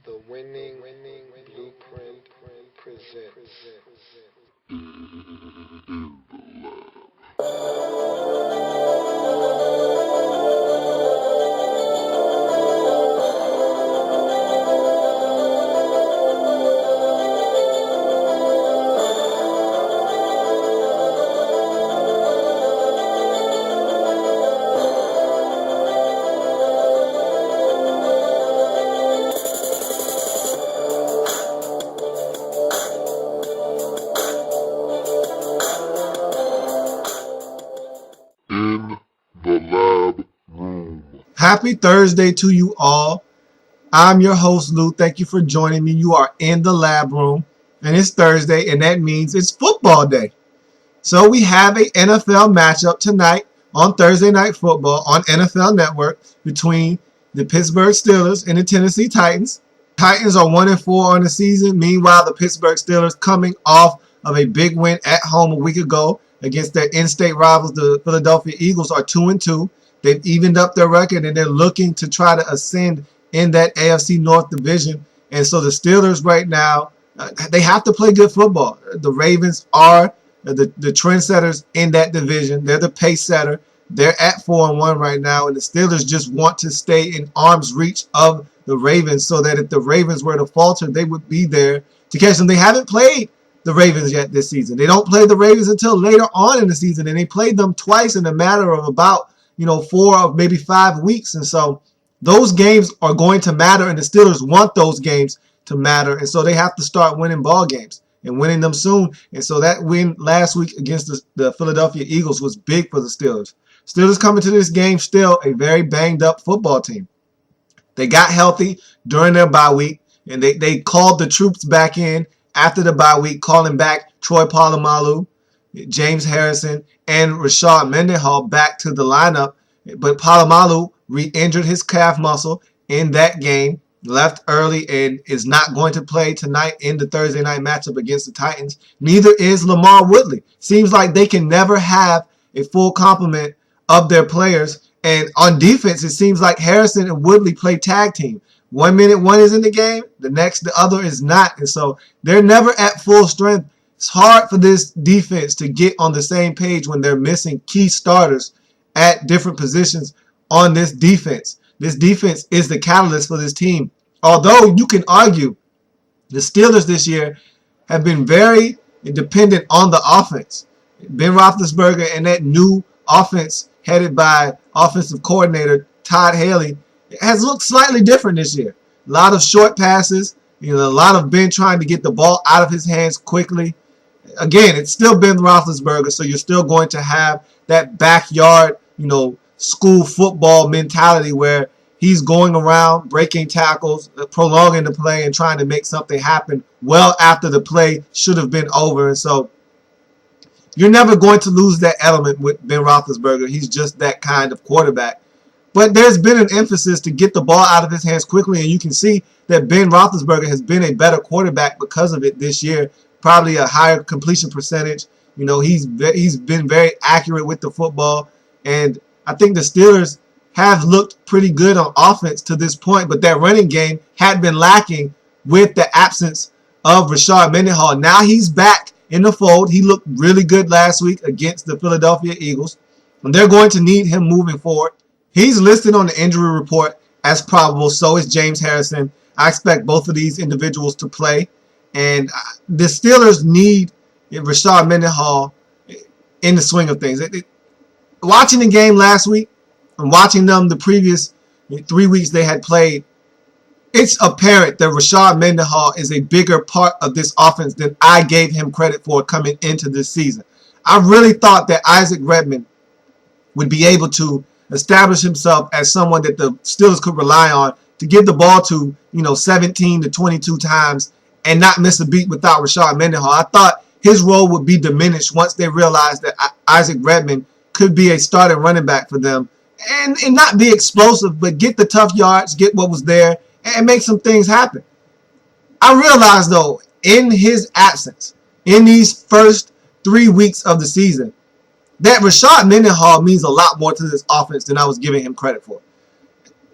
The winning blueprint presents. In the lab room. Happy Thursday to you all. I'm your host, Lou. Thank you for joining me. You are in the lab room, and it's Thursday, and that means it's football day. So we have a NFL matchup tonight on Thursday Night Football on NFL Network between the Pittsburgh Steelers and the Tennessee Titans. Titans are 1-4 on the season. Meanwhile, the Pittsburgh Steelers coming off of a big win at home a week ago against their in-state rivals, the Philadelphia Eagles, are 2-2. They've evened up their record, and they're looking to try to ascend in that AFC North division. And so the Steelers right now, they have to play good football. The Ravens are the trendsetters in that division. They're the pace setter. They're at 4-1 right now, and the Steelers just want to stay in arm's reach of the Ravens so that if the Ravens were to falter, they would be there to catch them. They haven't played the Ravens yet this season. They don't play the Ravens until later on in the season, and they played them twice in a matter of about 4 or maybe 5 weeks. And so those games are going to matter, and the Steelers want those games to matter, and so they have to start winning ball games and winning them soon. And so that win last week against the Philadelphia Eagles was big for the Steelers. Steelers coming to this game still a very banged up football team. They got healthy during their bye week, and they called the troops back in after the bye week, calling back Troy Polamalu, James Harrison, and Rashard Mendenhall back to the lineup. But Polamalu re-injured his calf muscle in that game, left early, and is not going to play tonight in the Thursday night matchup against the Titans. Neither is Lamar Woodley. Seems like they can never have a full complement of their players. And on defense, it seems like Harrison and Woodley play tag team. 1 minute one is in the game, the other is not. And so they're never at full strength. It's hard for this defense to get on the same page when they're missing key starters at different positions on this defense. This defense is the catalyst for this team. Although you can argue the Steelers this year have been very dependent on the offense. Ben Roethlisberger and that new offense headed by offensive coordinator Todd Haley has looked slightly different this year. A lot of short passes, a lot of Ben trying to get the ball out of his hands quickly. Again, it's still Ben Roethlisberger, so you're still going to have that backyard, school football mentality where he's going around, breaking tackles, prolonging the play, and trying to make something happen well after the play should have been over. And so you're never going to lose that element with Ben Roethlisberger. He's just that kind of quarterback. But there's been an emphasis to get the ball out of his hands quickly, and you can see that Ben Roethlisberger has been a better quarterback because of it this year. Probably a higher completion percentage. He's been very accurate with the football, and I think the Steelers have looked pretty good on offense to this point, but that running game had been lacking with the absence of Rashard Mendenhall. Now he's back in the fold. He looked really good last week against the Philadelphia Eagles, and they're going to need him moving forward. He's listed on the injury report as probable. So is James Harrison. I expect both of these individuals to play. And the Steelers need Rashard Mendenhall in the swing of things. Watching the game last week and watching them the previous 3 weeks they had played, it's apparent that Rashard Mendenhall is a bigger part of this offense than I gave him credit for coming into this season. I really thought that Isaac Redman would be able to establish himself as someone that the Steelers could rely on to give the ball to, 17 to 22 times and not miss a beat without Rashard Mendenhall. I thought his role would be diminished once they realized that Isaac Redman could be a starting running back for them and not be explosive, but get the tough yards, get what was there, and make some things happen. I realized, though, in his absence, in these first 3 weeks of the season, that Rashard Mendenhall means a lot more to this offense than I was giving him credit for.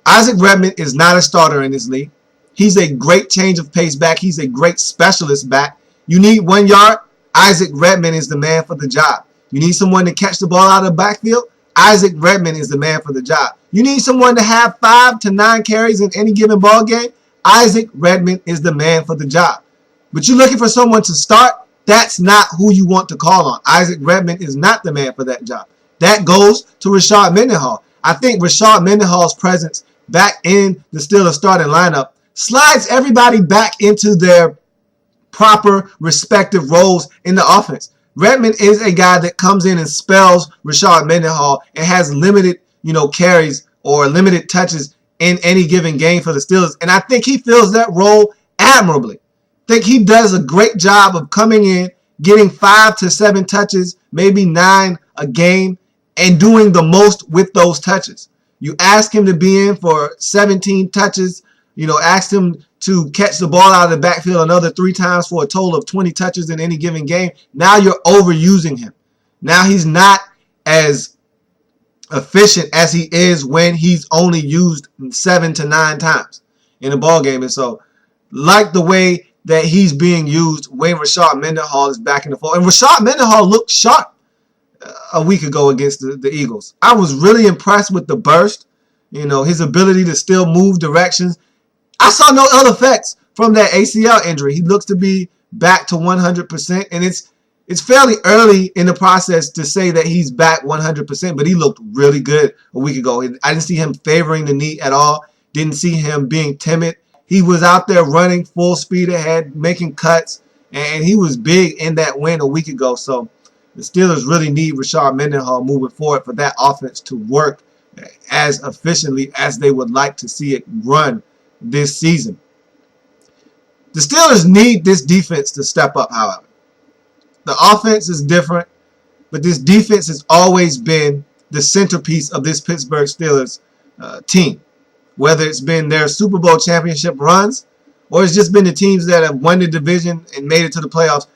Isaac Redman is not a starter in this league. He's a great change of pace back. He's a great specialist back. You need 1 yard, Isaac Redman is the man for the job. You need someone to catch the ball out of the backfield, Isaac Redman is the man for the job. You need someone to have 5 to 9 carries in any given ball game, Isaac Redman is the man for the job. But you're looking for someone to start, that's not who you want to call on. Isaac Redman is not the man for that job. That goes to Rashard Mendenhall. I think Rashard Mendenhall's presence back in the Steelers starting lineup slides everybody back into their proper respective roles in the offense. Redman is a guy that comes in and spells Rashard Mendenhall and has limited, carries or limited touches in any given game for the Steelers. And I think he fills that role admirably. I think he does a great job of coming in, getting 5 to 7 touches, maybe 9 a game, and doing the most with those touches. You ask him to be in for 17 touches, ask him to catch the ball out of the backfield another 3 times for a total of 20 touches in any given game. Now you're overusing him. Now he's not as efficient as he is when he's only used 7 to 9 times in a ball game. And so, like the way that he's being used when Rashard Mendenhall is back in the fold. And Rashard Mendenhall looked sharp a week ago against the Eagles. I was really impressed with the burst, his ability to still move directions. I saw no ill effects from that ACL injury. He looks to be back to 100%, and it's fairly early in the process to say that he's back 100%, but he looked really good a week ago. I didn't see him favoring the knee at all. Didn't see him being timid. He was out there running full speed ahead, making cuts, and he was big in that win a week ago. So the Steelers really need Rashard Mendenhall moving forward for that offense to work as efficiently as they would like to see it run this season. The Steelers need this defense to step up, however. The offense is different, but this defense has always been the centerpiece of this Pittsburgh Steelers team. Whether it's been their Super Bowl championship runs or it's just been the teams that have won the division and made it to the playoffs.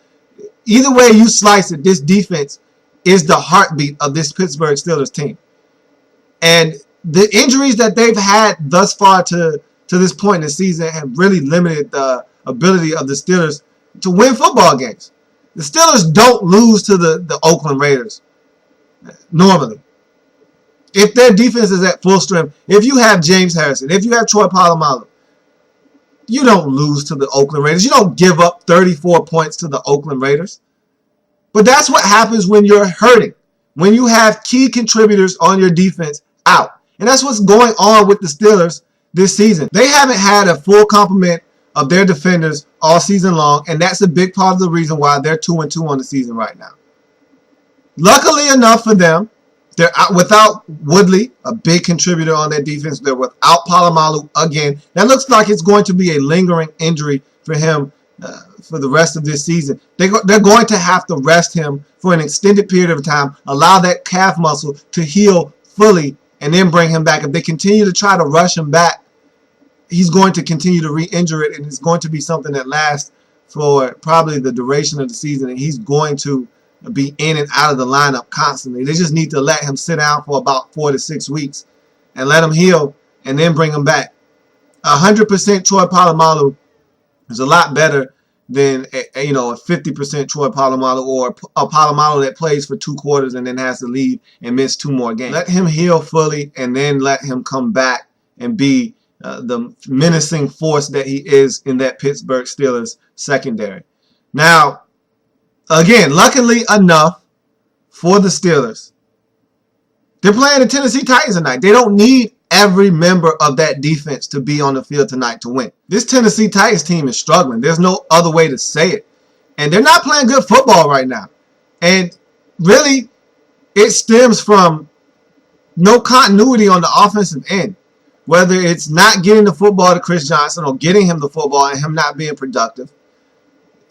Either way you slice it, this defense is the heartbeat of this Pittsburgh Steelers team. And the injuries that they've had thus far to this point in the season have really limited the ability of the Steelers to win football games. The Steelers don't lose to the Oakland Raiders normally. If their defense is at full strength, if you have James Harrison, if you have Troy Polamalu, you don't lose to the Oakland Raiders. You don't give up 34 points to the Oakland Raiders. But that's what happens when you're hurting, when you have key contributors on your defense out. And that's what's going on with the Steelers this season. They haven't had a full complement of their defenders all season long, and that's a big part of the reason why they're 2-2 on the season right now. Luckily enough for them, they're out without Woodley, a big contributor on their defense. They're without Polamalu again. That looks like it's going to be a lingering injury for him for the rest of this season. They're going to have to rest him for an extended period of time, allow that calf muscle to heal fully, and then bring him back. If they continue to try to rush him back, he's going to continue to re-injure it, and it's going to be something that lasts for probably the duration of the season, and he's going to be in and out of the lineup constantly. They just need to let him sit down for about 4 to 6 weeks and let him heal and then bring him back. 100% Troy Polamalu is a lot better than a 50% Troy Polamalu or a Polamalu that plays for 2 quarters and then has to leave and miss 2 more games. Let him heal fully and then let him come back and be the menacing force that he is in that Pittsburgh Steelers secondary. Now, again, luckily enough for the Steelers, they're playing the Tennessee Titans tonight. They don't need every member of that defense to be on the field tonight to win. This Tennessee Titans team is struggling. There's no other way to say it. And they're not playing good football right now. And really, it stems from no continuity on the offensive end. Whether it's not getting the football to Chris Johnson or getting him the football and him not being productive.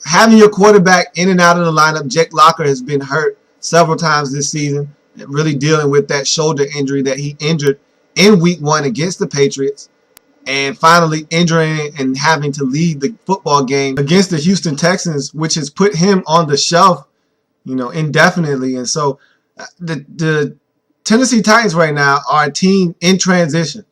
Having your quarterback in and out of the lineup. Jake Locker has been hurt several times this season, really dealing with that shoulder injury that he injured in week 1 against the Patriots, and finally injuring and having to leave the football game against the Houston Texans, which has put him on the shelf, indefinitely. And so the Tennessee Titans right now are a team in transition.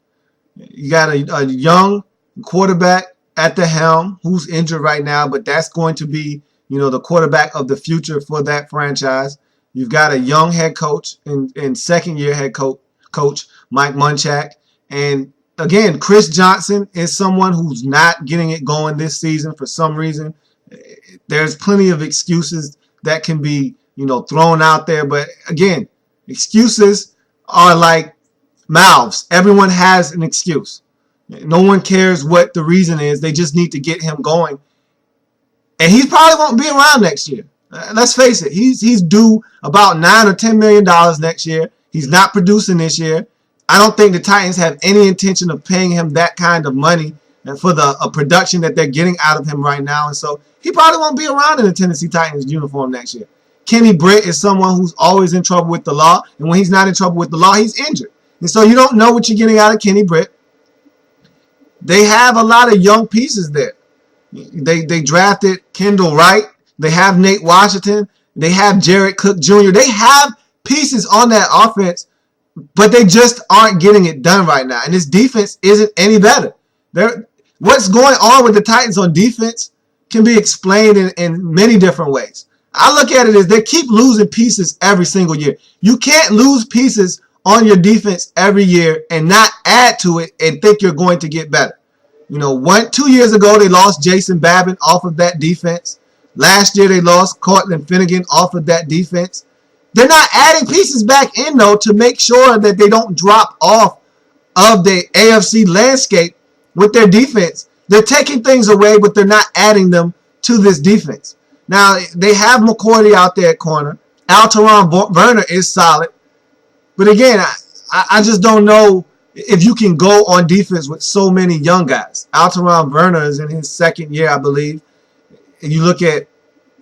You got a young quarterback at the helm, who's injured right now, but that's going to be, the quarterback of the future for that franchise. You've got a young head coach and second-year head coach Mike Munchak. And again, Chris Johnson is someone who's not getting it going this season for some reason. There's plenty of excuses that can be, thrown out there. But again, excuses are like mouths. Everyone has an excuse. No one cares what the reason is. They just need to get him going. And he probably won't be around next year. Let's face it. He's due about $9 or $10 million next year. He's not producing this year. I don't think the Titans have any intention of paying him that kind of money for the production that they're getting out of him right now. And so he probably won't be around in the Tennessee Titans uniform next year. Kenny Britt is someone who's always in trouble with the law. And when he's not in trouble with the law, he's injured. And so you don't know what you're getting out of Kenny Britt. They have a lot of young pieces there. They drafted Kendall Wright. They have Nate Washington. They have Jared Cook Jr. They have pieces on that offense, but they just aren't getting it done right now. And this defense isn't any better. What's going on with the Titans on defense can be explained in many different ways. I look at it as they keep losing pieces every single year. You can't lose pieces on your defense every year and not add to it and think you're going to get better. 2 years ago, they lost Jason Babin off of that defense. Last year, they lost Cortland Finnegan off of that defense. They're not adding pieces back in, though, to make sure that they don't drop off of the AFC landscape with their defense. They're taking things away, but they're not adding them to this defense. Now, they have McCourty out there at corner. Alteron Werner is solid. But again, I just don't know if you can go on defense with so many young guys. Alteron Werner is in his second year, I believe. And you look at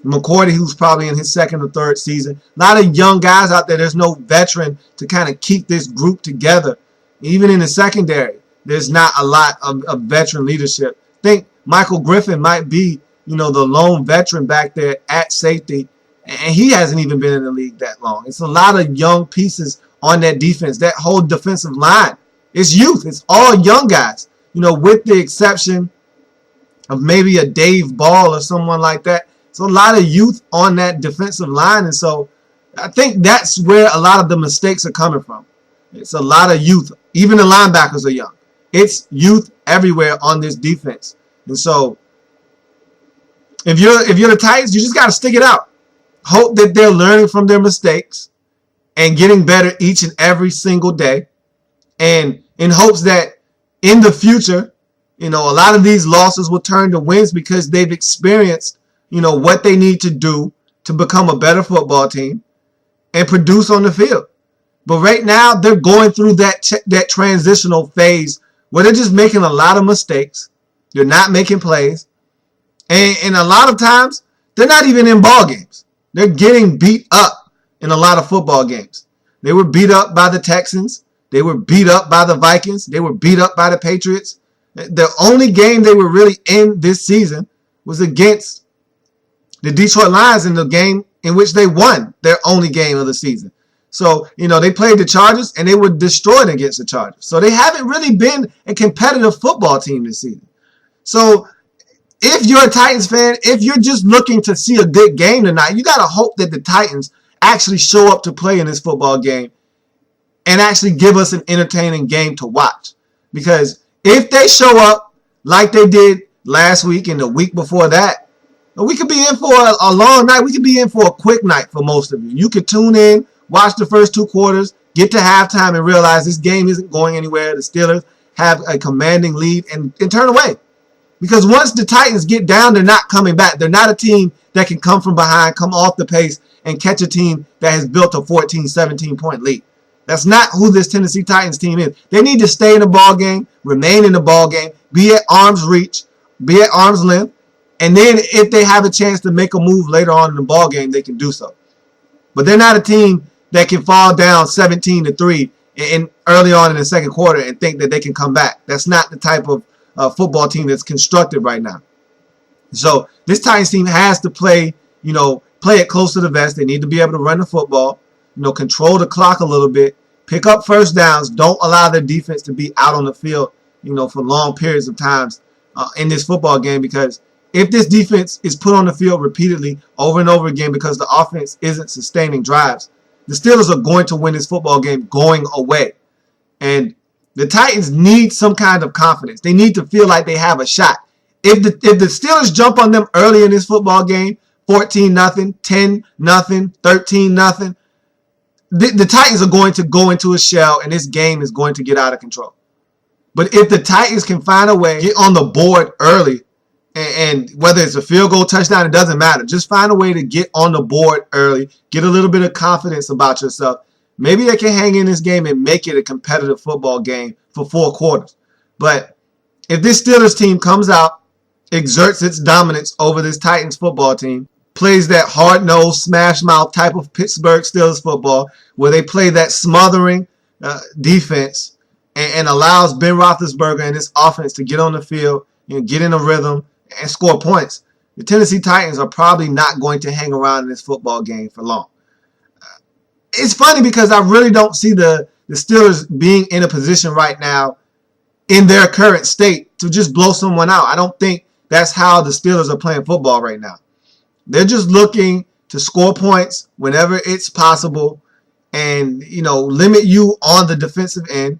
McCourty, who's probably in his second or third season. A lot of young guys out there. There's no veteran to kind of keep this group together. Even in the secondary, there's not a lot of veteran leadership. I think Michael Griffin might be, the lone veteran back there at safety. And he hasn't even been in the league that long. It's a lot of young pieces on that defense. That whole defensive line, it's youth. It's all young guys, with the exception of maybe a Dave Ball or someone like that. It's a lot of youth on that defensive line. And so I think that's where a lot of the mistakes are coming from. It's a lot of youth. Even the linebackers are young. It's youth everywhere on this defense. And so if you're the Titans, you just got to stick it out. Hope that they're learning from their mistakes and getting better each and every single day. And in hopes that in the future, a lot of these losses will turn to wins because they've experienced, what they need to do to become a better football team and produce on the field. But right now, they're going through that transitional phase where they're just making a lot of mistakes. They're not making plays. And a lot of times, they're not even in ball games. They're getting beat up in a lot of football games. They were beat up by the Texans. They were beat up by the Vikings. They were beat up by the Patriots. The only game they were really in this season was against the Detroit Lions in the game in which they won their only game of the season. So, they played the Chargers and they were destroyed against the Chargers. So they haven't really been a competitive football team this season. So if you're a Titans fan, if you're just looking to see a good game tonight, you got to hope that the Titans actually show up to play in this football game and actually give us an entertaining game to watch. Because if they show up like they did last week and the week before that, we could be in for a long night. We could be in for a quick night for most of you. You could tune in, watch the first two quarters, get to halftime and realize this game isn't going anywhere. The Steelers have a commanding lead and turn away. Because once the Titans get down, they're not coming back. They're not a team that can come from behind, come off the pace, and catch a team that has built a 14, 17-point lead. That's not who this Tennessee Titans team is. They need to stay in the ball game, remain in the ball game, be at arm's reach, be at arm's length, and then if they have a chance to make a move later on in the ball game, they can do so. But they're not a team that can fall down 17-3 in early on in the second quarter and think that they can come back. That's not the type of football team that's constructed right now. So this Titans team has to play it close to the vest. They need to be able to run the football, control the clock a little bit, pick up first downs. Don't allow their defense to be out on the field, for long periods of times in this football game, because if this defense is put on the field repeatedly over and over again because the offense isn't sustaining drives, the Steelers are going to win this football game going away. And the Titans need some kind of confidence. They need to feel like they have a shot. If the Steelers jump on them early in this football game, 14-0, 10-0, 13-0, the Titans are going to go into a shell, and this game is going to get out of control. But if the Titans can find a way, get on the board early, and whether it's a field goal, touchdown, it doesn't matter. Just find a way to get on the board early, get a little bit of confidence about yourself. Maybe they can hang in this game and make it a competitive football game for 4 quarters. But if this Steelers team comes out, exerts its dominance over this Titans football team, plays that hard-nosed, smash-mouth type of Pittsburgh Steelers football where they play that smothering defense and allows Ben Roethlisberger and his offense to get on the field and get in a rhythm and score points, the Tennessee Titans are probably not going to hang around in this football game for long. It's funny because I really don't see the Steelers being in a position right now in their current state to just blow someone out. I don't think that's how the Steelers are playing football right now. They're just looking to score points whenever it's possible and, limit you on the defensive end.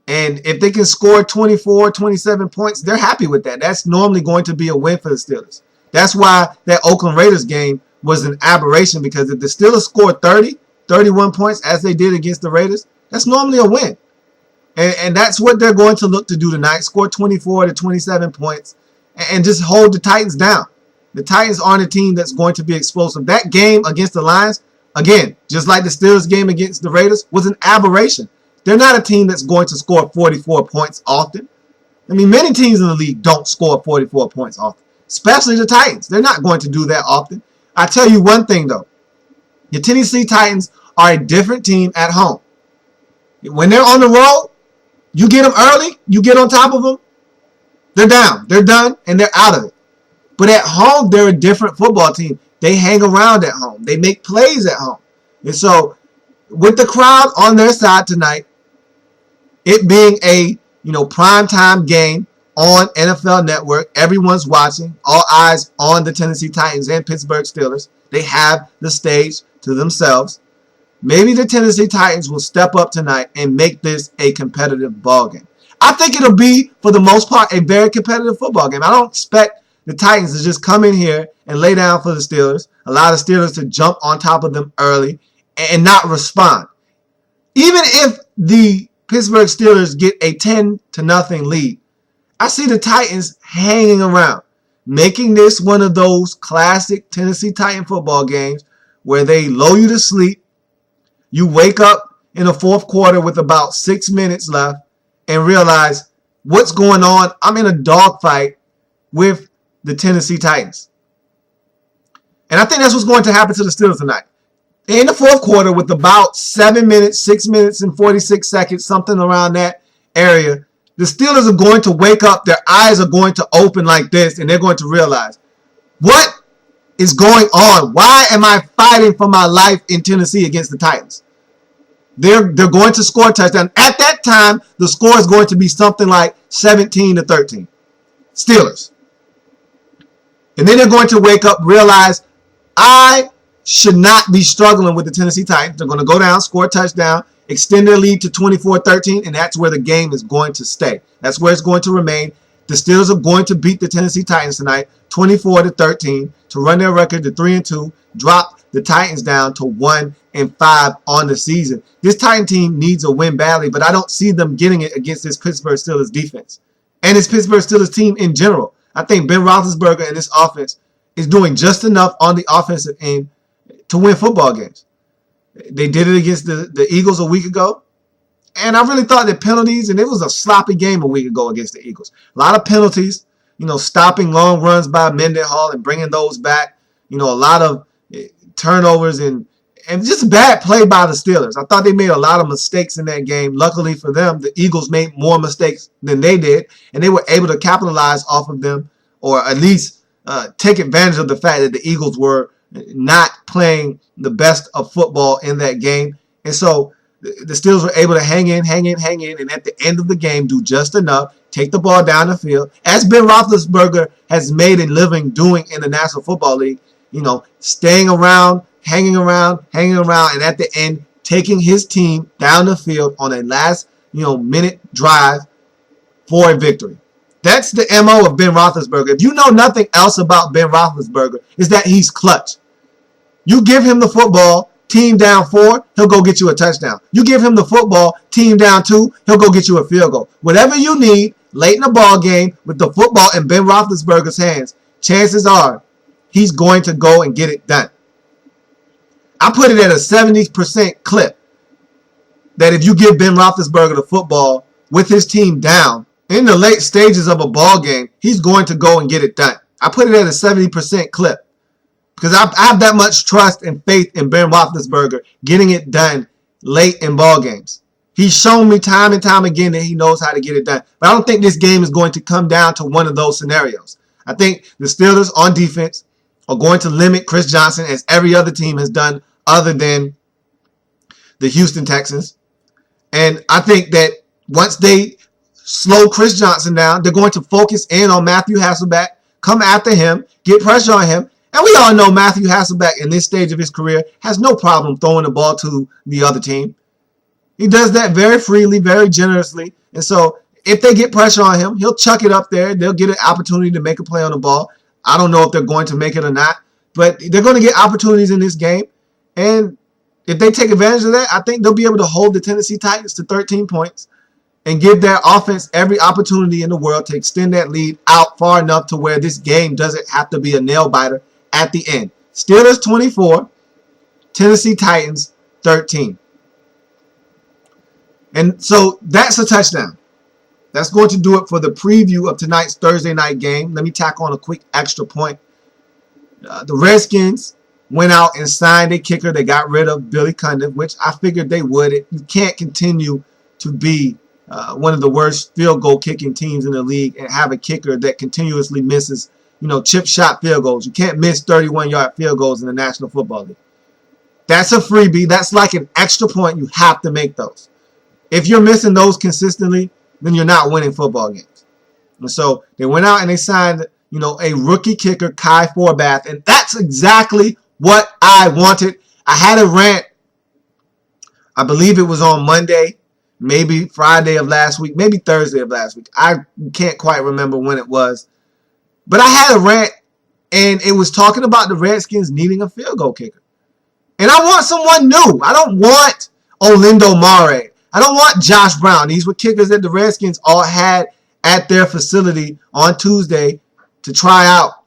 And if they can score 24, 27 points, they're happy with that. That's normally going to be a win for the Steelers. That's why that Oakland Raiders game was an aberration, because if the Steelers scored 30, 31 points as they did against the Raiders, that's normally a win. And that's what they're going to look to do tonight, score 24 to 27 points and just hold the Titans down. The Titans aren't a team that's going to be explosive. That game against the Lions, again, just like the Steelers game against the Raiders, was an aberration. They're not a team that's going to score 44 points often. I mean, many teams in the league don't score 44 points often, especially the Titans. They're not going to do that often. I tell you one thing, though. The Tennessee Titans are a different team at home. When they're on the road, you get them early, you get on top of them, they're down, they're done, and they're out of it. But at home, they're a different football team. They hang around at home. They make plays at home. And so, with the crowd on their side tonight, it being a primetime game on NFL Network, everyone's watching, all eyes on the Tennessee Titans and Pittsburgh Steelers. They have the stage to themselves. Maybe the Tennessee Titans will step up tonight and make this a competitive ball game. I think it'll be, for the most part, a very competitive football game. I don't expect the Titans to just come in here and lay down for the Steelers, allow the Steelers to jump on top of them early and not respond. Even if the Pittsburgh Steelers get a 10-0 lead, I see the Titans hanging around, making this one of those classic Tennessee Titan football games where they lull you to sleep. You wake up in the fourth quarter with about 6 minutes left and realize, what's going on? I'm in a dogfight with the Tennessee Titans. And I think that's what's going to happen to the Steelers tonight. In the fourth quarter, with about 7 minutes, 6 minutes and 46 seconds, something around that area, the Steelers are going to wake up. Their eyes are going to open like this, and they're going to realize, what is going on? Why am I fighting for my life in Tennessee against the Titans? They're going to score a touchdown. At that time, the score is going to be something like 17-13. Steelers. And then they're going to wake up, realize, I should not be struggling with the Tennessee Titans. They're going to go down, score a touchdown, extend their lead to 24-13, and that's where the game is going to stay. That's where it's going to remain. The Steelers are going to beat the Tennessee Titans tonight, 24-13, to run their record to 3-2, drop the Titans down to 1-5 on the season. This Titan team needs a win badly, but I don't see them getting it against this Pittsburgh Steelers defense and this Pittsburgh Steelers team in general. I think Ben Roethlisberger and this offense is doing just enough on the offensive end to win football games. They did it against the Eagles a week ago. And I really thought that penalties, and it was a sloppy game a week ago against the Eagles. A lot of penalties, stopping long runs by Mendenhall and bringing those back. A lot of turnovers and just bad play by the Steelers. I thought they made a lot of mistakes in that game. Luckily for them, the Eagles made more mistakes than they did, and they were able to capitalize off of them, or at least take advantage of the fact that the Eagles were not playing the best of football in that game. And so the Steelers were able to hang in, and at the end of the game do just enough, take the ball down the field, as Ben Roethlisberger has made a living doing in the National Football League, staying around, hanging around, and at the end, taking his team down the field on a last, minute drive for a victory. That's the MO of Ben Roethlisberger. If you know nothing else about Ben Roethlisberger, is that he's clutch. You give him the football, team down 4, he'll go get you a touchdown. You give him the football, team down 2, he'll go get you a field goal. Whatever you need late in the ball game with the football in Ben Roethlisberger's hands, chances are he's going to go and get it done. I put it at a 70% clip that if you give Ben Roethlisberger the football with his team down in the late stages of a ball game, he's going to go and get it done. I put it at a 70% clip because I have that much trust and faith in Ben Roethlisberger getting it done late in ball games. He's shown me time and time again that he knows how to get it done. But I don't think this game is going to come down to one of those scenarios. I think the Steelers on defense are going to limit Chris Johnson as every other team has done other than the Houston Texans. And I think that once they slow Chris Johnson down, they're going to focus in on Matthew Hasselbeck, come after him, get pressure on him. And we all know Matthew Hasselbeck in this stage of his career has no problem throwing the ball to the other team. He does that very freely, very generously. And so if they get pressure on him, he'll chuck it up there. They'll get an opportunity to make a play on the ball. I don't know if they're going to make it or not, but they're going to get opportunities in this game. And if they take advantage of that, I think they'll be able to hold the Tennessee Titans to 13 points and give their offense every opportunity in the world to extend that lead out far enough to where this game doesn't have to be a nail-biter at the end. Steelers 24, Tennessee Titans 13. And so that's a touchdown. That's going to do it for the preview of tonight's Thursday night game. Let me tack on a quick extra point. The Redskins went out and signed a kicker. They got rid of Billy Cundiff, which I figured they would. You can't continue to be one of the worst field goal kicking teams in the league and have a kicker that continuously misses, chip shot field goals. You can't miss 31-yard field goals in the National Football League. That's a freebie. That's like an extra point. You have to make those. If you're missing those consistently, then you're not winning football games. And so they went out and they signed, a rookie kicker, Kai Forbath, and that's exactly what I wanted. I had a rant, I believe it was on Monday, maybe Friday of last week, maybe Thursday of last week. I can't quite remember when it was. But I had a rant, and it was talking about the Redskins needing a field goal kicker. And I want someone new. I don't want Olindo Mare. I don't want Josh Brown. These were kickers that the Redskins all had at their facility on Tuesday to try out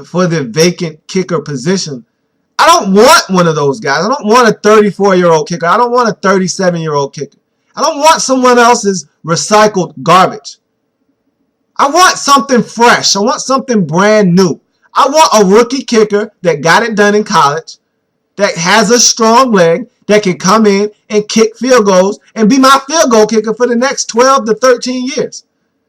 for the vacant kicker position. I don't want one of those guys. I don't want a 34-year-old kicker. I don't want a 37-year-old kicker. I don't want someone else's recycled garbage. I want something fresh. I want something brand new. I want a rookie kicker that got it done in college, that has a strong leg, that can come in and kick field goals and be my field goal kicker for the next 12 to 13 years.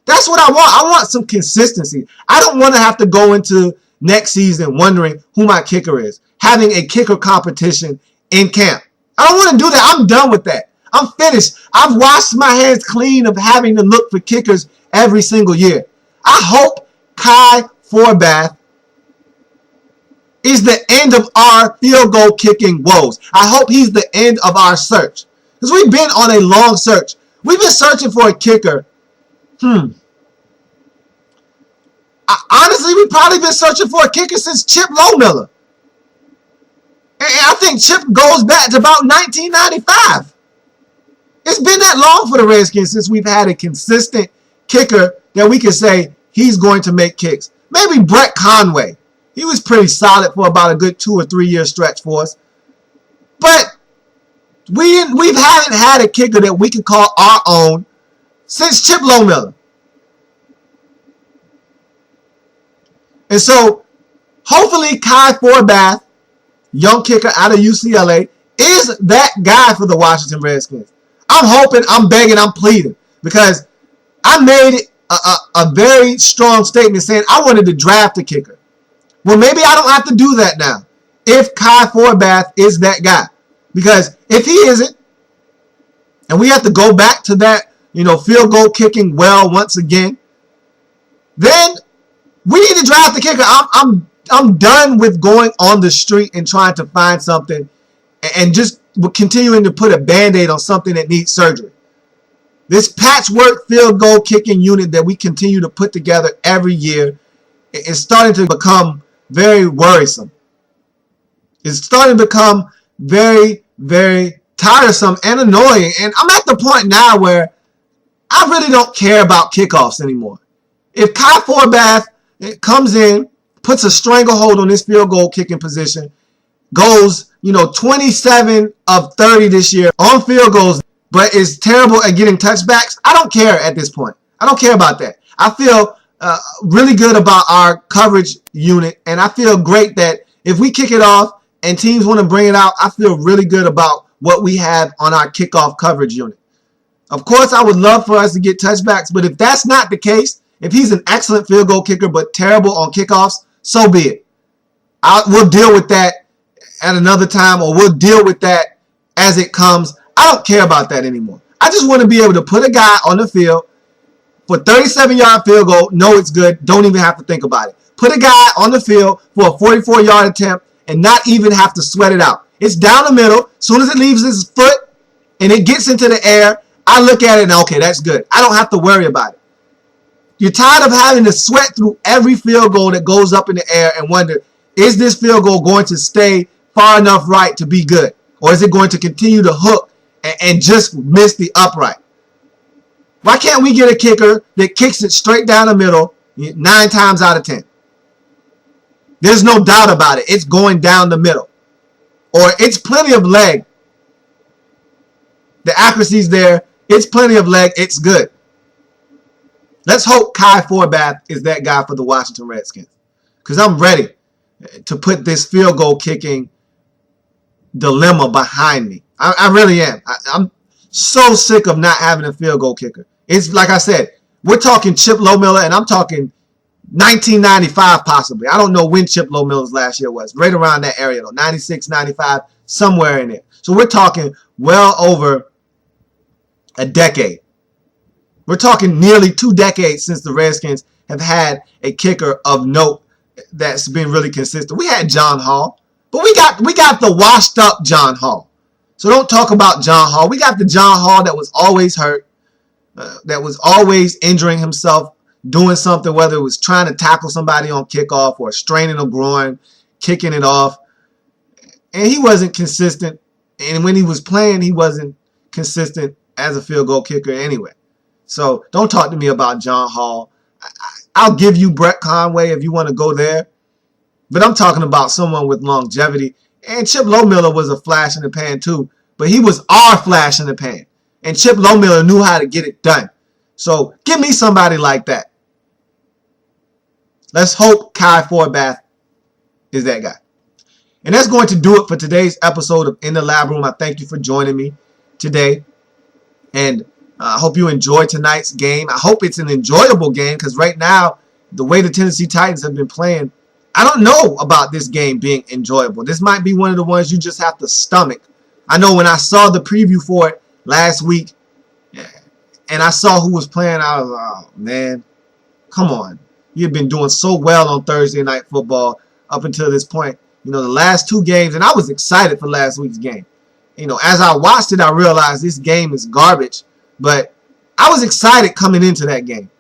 That's what I want. I want some consistency. I don't want to have to go into next season wondering who my kicker is, having a kicker competition in camp. I don't want to do that. I'm done with that. I'm finished. I've washed my hands clean of having to look for kickers every single year. I hope Kai Forbath is the end of our field goal kicking woes. I hope he's the end of our search. Because we've been on a long search. We've been searching for a kicker. Honestly, we've probably been searching for a kicker since Chip Lowmiller. And I think Chip goes back to about 1995. It's been that long for the Redskins since we've had a consistent kicker that we can say he's going to make kicks. Maybe Brett Conway. He was pretty solid for about a good 2 or 3 year stretch for us. But we haven't had a kicker that we can call our own since Chip Lowmiller. And so, hopefully Kai Forbath, young kicker out of UCLA, is that guy for the Washington Redskins. I'm hoping, I'm begging, I'm pleading. Because I made a very strong statement saying I wanted to draft a kicker. Well, maybe I don't have to do that now if Kai Forbath is that guy. Because if he isn't, and we have to go back to that, field goal kicking well once again, then we need to draft the kicker. I'm done with going on the street and trying to find something and just continuing to put a Band-Aid on something that needs surgery. This patchwork field goal kicking unit that we continue to put together every year is starting to become very worrisome. It's starting to become very, very tiresome and annoying. And I'm at the point now where I really don't care about kickoffs anymore. If Kai Forbath comes in, puts a stranglehold on this field goal kicking position, goes, 27 of 30 this year on field goals, but is terrible at getting touchbacks, I don't care at this point. I don't care about that. I feel really good about our coverage unit, and I feel great that if we kick it off and teams want to bring it out, I feel really good about what we have on our kickoff coverage unit. Of course, I would love for us to get touchbacks, but if that's not the case, if he's an excellent field goal kicker but terrible on kickoffs, so be it. We'll deal with that at another time, or we'll deal with that as it comes. I don't care about that anymore. I just want to be able to put a guy on the field for 37-yard field goal, know it's good, don't even have to think about it. Put a guy on the field for a 44-yard attempt and not even have to sweat it out. It's down the middle. As soon as it leaves his foot and it gets into the air, I look at it and okay, that's good. I don't have to worry about it. You're tired of having to sweat through every field goal that goes up in the air and wonder, is this field goal going to stay far enough right to be good? Or is it going to continue to hook and just miss the upright? Why can't we get a kicker that kicks it straight down the middle 9 times out of 10? There's no doubt about it. It's going down the middle. Or it's plenty of leg. The accuracy's there. It's plenty of leg. It's good. Let's hope Kai Forbath is that guy for the Washington Redskins. Because I'm ready to put this field goal kicking dilemma behind me. I really am. I'm so sick of not having a field goal kicker. It's like I said, we're talking Chip Lohmiller, and I'm talking 1995 possibly. I don't know when Chip Lohmiller's last year was. Right around that area though. 96, 95, somewhere in there. So we're talking well over a decade. We're talking nearly 2 decades since the Redskins have had a kicker of note that's been really consistent. We had John Hall, but we got the washed up John Hall. So don't talk about John Hall. We got the John Hall that was always hurt, that was always injuring himself, doing something, whether it was trying to tackle somebody on kickoff or straining a groin, kicking it off. And he wasn't consistent. And when he was playing, he wasn't consistent as a field goal kicker anyway. So don't talk to me about John Hall. I'll give you Brett Conway if you want to go there. But I'm talking about someone with longevity. And Chip Lohmiller was a flash in the pan too. But he was our flash in the pan. And Chip Lohmiller knew how to get it done. So give me somebody like that. Let's hope Kai Forbath is that guy. And that's going to do it for today's episode of In the Lab Room. I thank you for joining me today. And I hope you enjoyed tonight's game. I hope it's an enjoyable game because right now, the way the Tennessee Titans have been playing, I don't know about this game being enjoyable. This might be one of the ones you just have to stomach. I know when I saw the preview for it last week and I saw who was playing, I was like, oh, man, come on. You've been doing so well on Thursday Night Football up until this point. You know, the last 2 games, and I was excited for last week's game. You know, as I watched it, I realized this game is garbage. But I was excited coming into that game.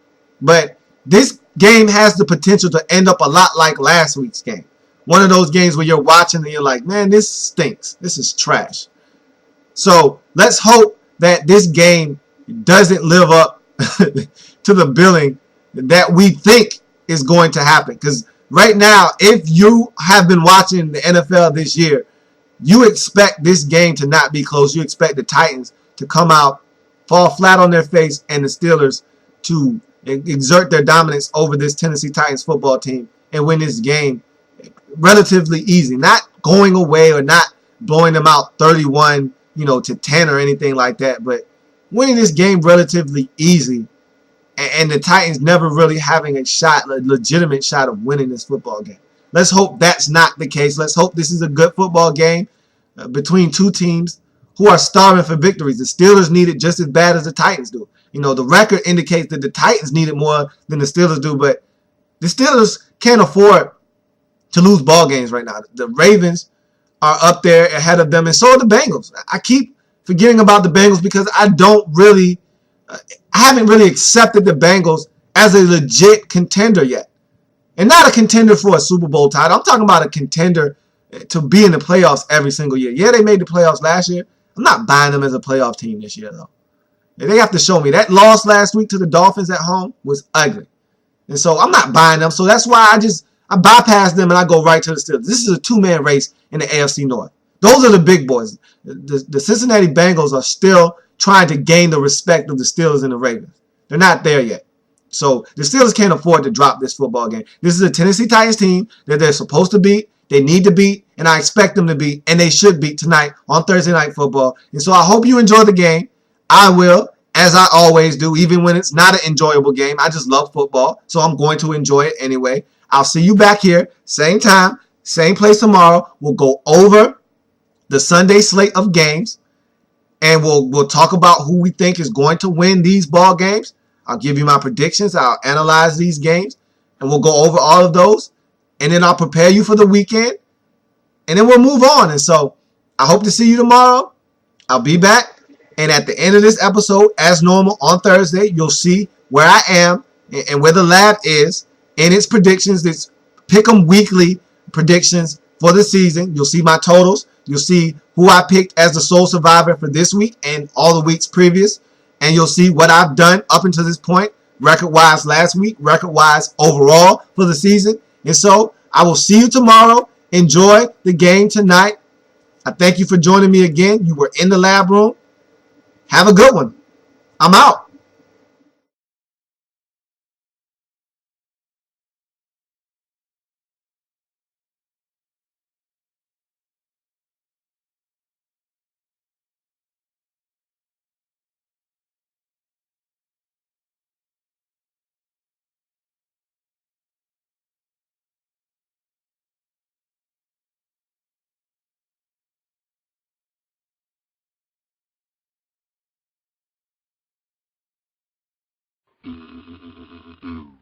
But this game has the potential to end up a lot like last week's game. One of those games where you're watching and you're like, man, this stinks. This is trash. So let's hope that this game doesn't live up to the billing that we think is going to happen. Because right now, if you have been watching the NFL this year, you expect this game to not be close. You expect the Titans to come out, fall flat on their face, and the Steelers to exert their dominance over this Tennessee Titans football team and win this game relatively easy. Not going away or not blowing them out 31, to 10 or anything like that, but winning this game relatively easy and the Titans never really having a legitimate shot of winning this football game. Let's hope that's not the case. Let's hope this is a good football game between 2 teams who are starving for victories. The Steelers need it just as bad as the Titans do. You know, the record indicates that the Titans need it more than the Steelers do, but the Steelers can't afford to lose ball games right now. The Ravens are up there ahead of them, and so are the Bengals. I keep forgetting about the Bengals because I haven't really accepted the Bengals as a legit contender yet. And not a contender for a Super Bowl title. I'm talking about a contender to be in the playoffs every single year. Yeah, they made the playoffs last year. I'm not buying them as a playoff team this year, though. They have to show me. That loss last week to the Dolphins at home was ugly. And so I'm not buying them. So that's why I bypass them and I go right to the Steelers. This is a two-man race in the AFC North. Those are the big boys. The Cincinnati Bengals are still trying to gain the respect of the Steelers and the Ravens. They're not there yet. So the Steelers can't afford to drop this football game. This is a Tennessee Titans team that they're supposed to beat, they need to beat, and I expect them to beat, and they should beat tonight on Thursday Night Football. And so I hope you enjoy the game. I will, as I always do, even when it's not an enjoyable game. I just love football, so I'm going to enjoy it anyway. I'll see you back here, same time, same place tomorrow. We'll go over the Sunday slate of games, and we'll talk about who we think is going to win these ball games. I'll give you my predictions. I'll analyze these games, and we'll go over all of those. And then I'll prepare you for the weekend, and then we'll move on. And so I hope to see you tomorrow. I'll be back. And at the end of this episode, as normal, on Thursday, you'll see where I am and where the lab is in its predictions. It's Pick'em Weekly predictions for the season. You'll see my totals. You'll see who I picked as the sole survivor for this week and all the weeks previous. And you'll see what I've done up until this point, record-wise last week, record-wise overall for the season. And so I will see you tomorrow. Enjoy the game tonight. I thank you for joining me again. You were in the lab room. Have a good one. I'm out. do,